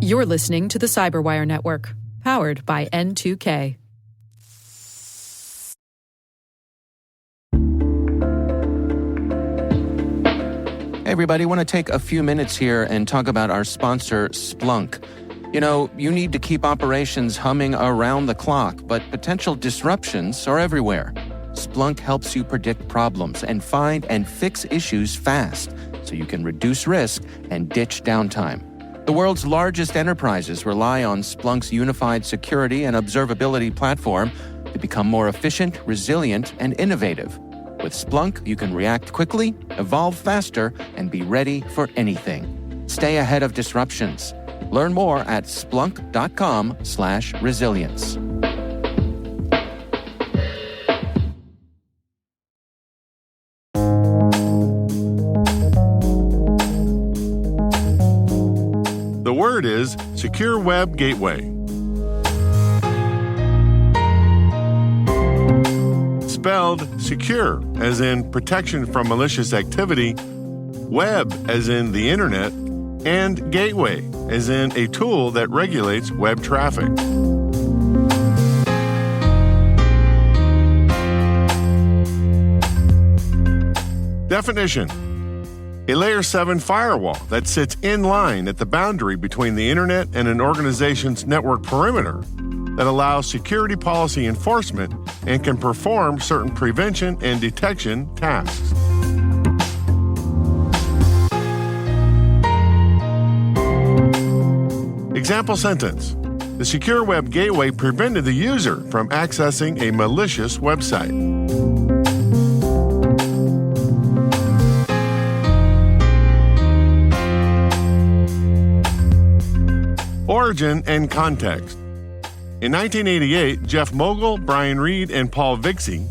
You're listening to the Cyberwire Network, powered by N2K. Hey everybody, I want to take a few minutes here and talk about our sponsor, Splunk. You know, you need to keep operations humming around the clock, but potential disruptions are everywhere. Splunk helps you predict problems and find and fix issues fast, so you can reduce risk and ditch downtime. The world's largest enterprises rely on Splunk's unified security and observability platform to become more efficient, resilient, and innovative. With Splunk, you can react quickly, evolve faster, and be ready for anything. Stay ahead of disruptions. Learn more at splunk.com/resilience. The word is Secure Web Gateway. Spelled secure, as in protection from malicious activity, web, as in the internet, and gateway, as in a tool that regulates web traffic. Definition: a Layer 7 firewall that sits in line at the boundary between the internet and an organization's network perimeter that allows security policy enforcement and can perform certain prevention and detection tasks. Example sentence: the secure web gateway prevented the user from accessing a malicious website. Origin and context. In 1988, Jeff Mogul, Brian Reed, and Paul Vixie,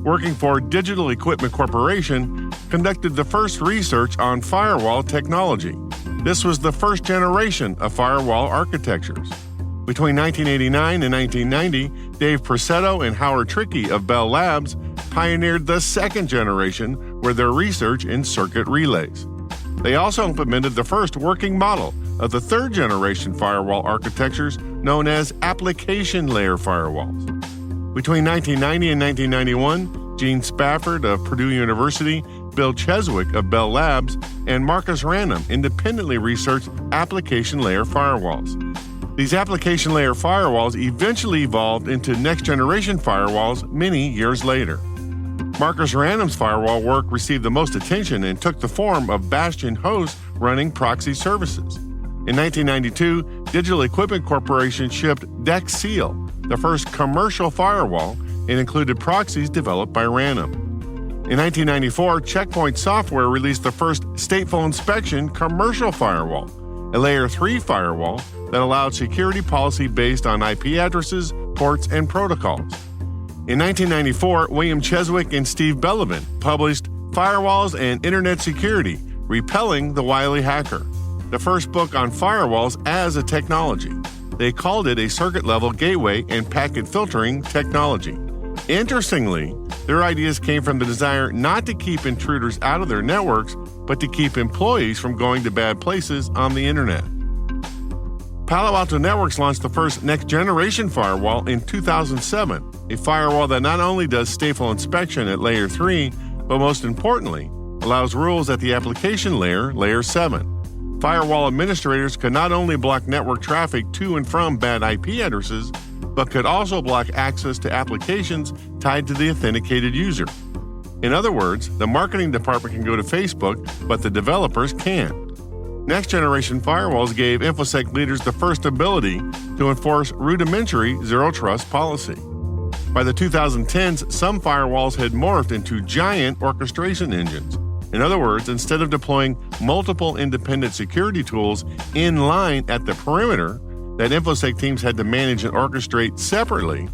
working for Digital Equipment Corporation, conducted the first research on firewall technology. This was the first generation of firewall architectures. Between 1989 and 1990, Dave Presetto and Howard Trickey of Bell Labs pioneered the second generation with their research in circuit relays. They also implemented the first working model of the third generation firewall architectures known as application layer firewalls. Between 1990 and 1991, Gene Spafford of Purdue University, Bill Cheswick of Bell Labs, and Marcus Random independently researched application layer firewalls. These application layer firewalls eventually evolved into next generation firewalls many years later. Marcus Random's firewall work received the most attention and took the form of Bastion hosts running proxy services. In 1992, Digital Equipment Corporation shipped DEX-Seal, the first commercial firewall, and included proxies developed by Random. In 1994, Checkpoint Software released the first stateful inspection commercial firewall, a Layer 3 firewall that allowed security policy based on IP addresses, ports, and protocols. In 1994, William Cheswick and Steve Bellevin published Firewalls and Internet Security, Repelling the Wily Hacker, the first book on firewalls as a technology. They called it a circuit-level gateway and packet filtering technology. Interestingly, their ideas came from the desire not to keep intruders out of their networks, but to keep employees from going to bad places on the internet. Palo Alto Networks launched the first next-generation firewall in 2007, a firewall that not only does stateful inspection at Layer 3, but most importantly, allows rules at the application layer, Layer 7. Firewall administrators could not only block network traffic to and from bad IP addresses, but could also block access to applications tied to the authenticated user. In other words, the marketing department can go to Facebook, but the developers can't. Next-generation firewalls gave InfoSec leaders the first ability to enforce rudimentary zero-trust policy. By the 2010s, some firewalls had morphed into giant orchestration engines. In other words, instead of deploying multiple independent security tools in line at the perimeter that InfoSec teams had to manage and orchestrate separately,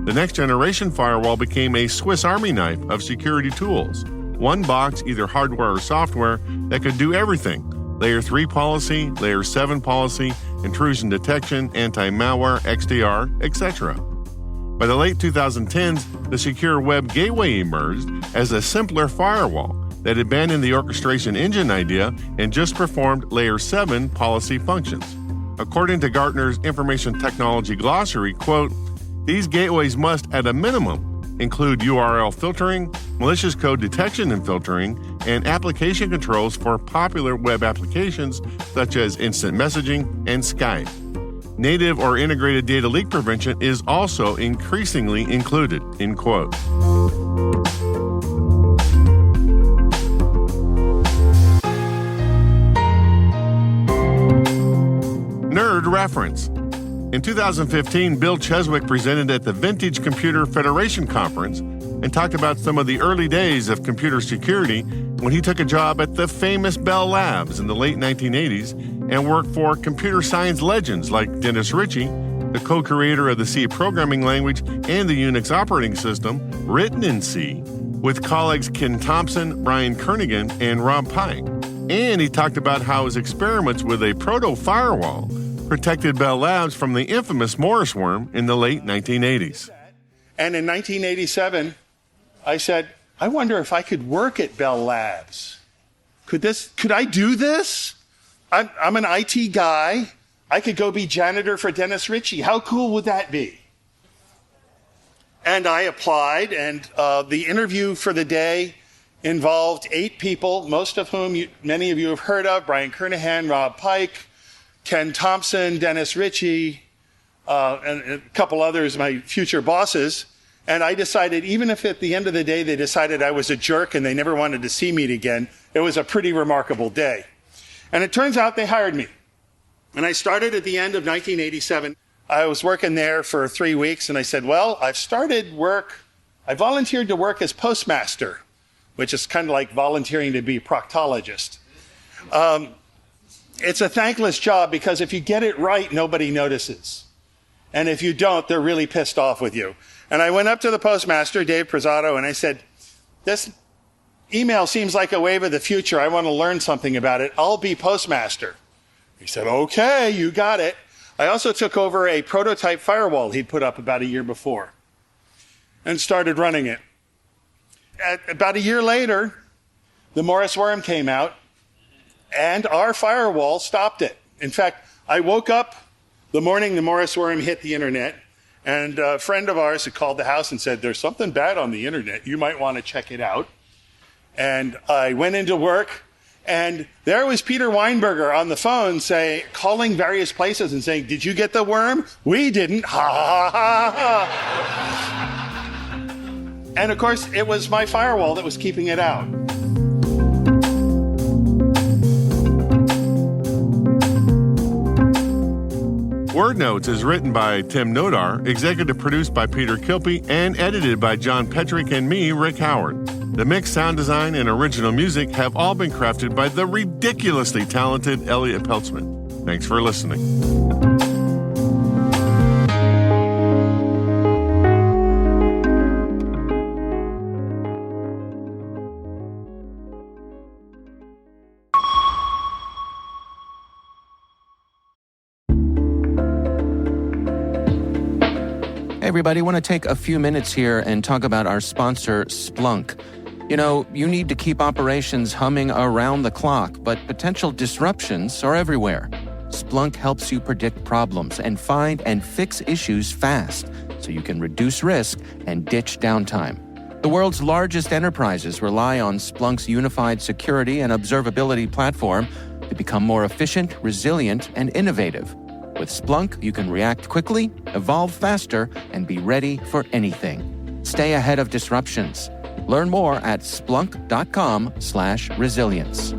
the next-generation firewall became a Swiss Army knife of security tools. One box, either hardware or software, that could do everything: Layer 3 policy, Layer 7 policy, intrusion detection, anti-malware, XDR, etc. By the late 2010s, the secure web gateway emerged as a simpler firewall that abandoned the orchestration engine idea and just performed Layer 7 policy functions. According to Gartner's Information Technology Glossary, quote, "These gateways must, at a minimum, include URL filtering, malicious code detection and filtering, and application controls for popular web applications such as instant messaging and Skype. Native or integrated data leak prevention is also increasingly included," end quote. Nerd reference. In 2015, Bill Cheswick presented at the Vintage Computer Federation Conference and talked about some of the early days of computer security when he took a job at the famous Bell Labs in the late 1980s and worked for computer science legends like Dennis Ritchie, the co-creator of the C programming language and the Unix operating system written in C, with colleagues Ken Thompson, Brian Kernighan, and Rob Pike. And he talked about how his experiments with a proto-firewall protected Bell Labs from the infamous Morris worm in the late 1980s. And in 1987, I said, I wonder if I could work at Bell Labs. Could I do this? I'm an IT guy. I could go be janitor for Dennis Ritchie. How cool would that be? And I applied, and the interview for the day involved 8 people, most of whom many of you have heard of: Brian Kernighan, Rob Pike, Ken Thompson, Dennis Ritchie, and a couple others, my future bosses. And I decided, even if at the end of the day they decided I was a jerk and they never wanted to see me again, it was a pretty remarkable day. And it turns out they hired me. And I started at the end of 1987. I was working there for 3 weeks, and I said, well, I volunteered to work as postmaster, which is kind of like volunteering to be proctologist. It's a thankless job because if you get it right, nobody notices. And if you don't, they're really pissed off with you. And I went up to the postmaster, Dave Prezzato, and I said, this email seems like a wave of the future. I want to learn something about it. I'll be postmaster. He said, okay, you got it. I also took over a prototype firewall he'd put up about a year before and started running it. About a year later, the Morris worm came out, and our firewall stopped it. In fact, I woke up the morning the Morris worm hit the internet, and a friend of ours had called the house and said, there's something bad on the internet. You might want to check it out. And I went into work, and there was Peter Weinberger on the phone calling various places and saying, did you get the worm? We didn't. Ha, ha, ha, ha. And of course, it was my firewall that was keeping it out. Word Notes is written by Tim Nodar, executive produced by Peter Kilpie, and edited by John Petrick and me, Rick Howard. The mix, sound design, and original music have all been crafted by the ridiculously talented Elliot Peltzman. Thanks for listening. Hey everybody, I want to take a few minutes here and talk about our sponsor, Splunk. You know, you need to keep operations humming around the clock, but potential disruptions are everywhere. Splunk helps you predict problems and find and fix issues fast, so you can reduce risk and ditch downtime. The world's largest enterprises rely on Splunk's unified security and observability platform to become more efficient, resilient, and innovative. With Splunk, you can react quickly, evolve faster, and be ready for anything. Stay ahead of disruptions. Learn more at splunk.com/resilience.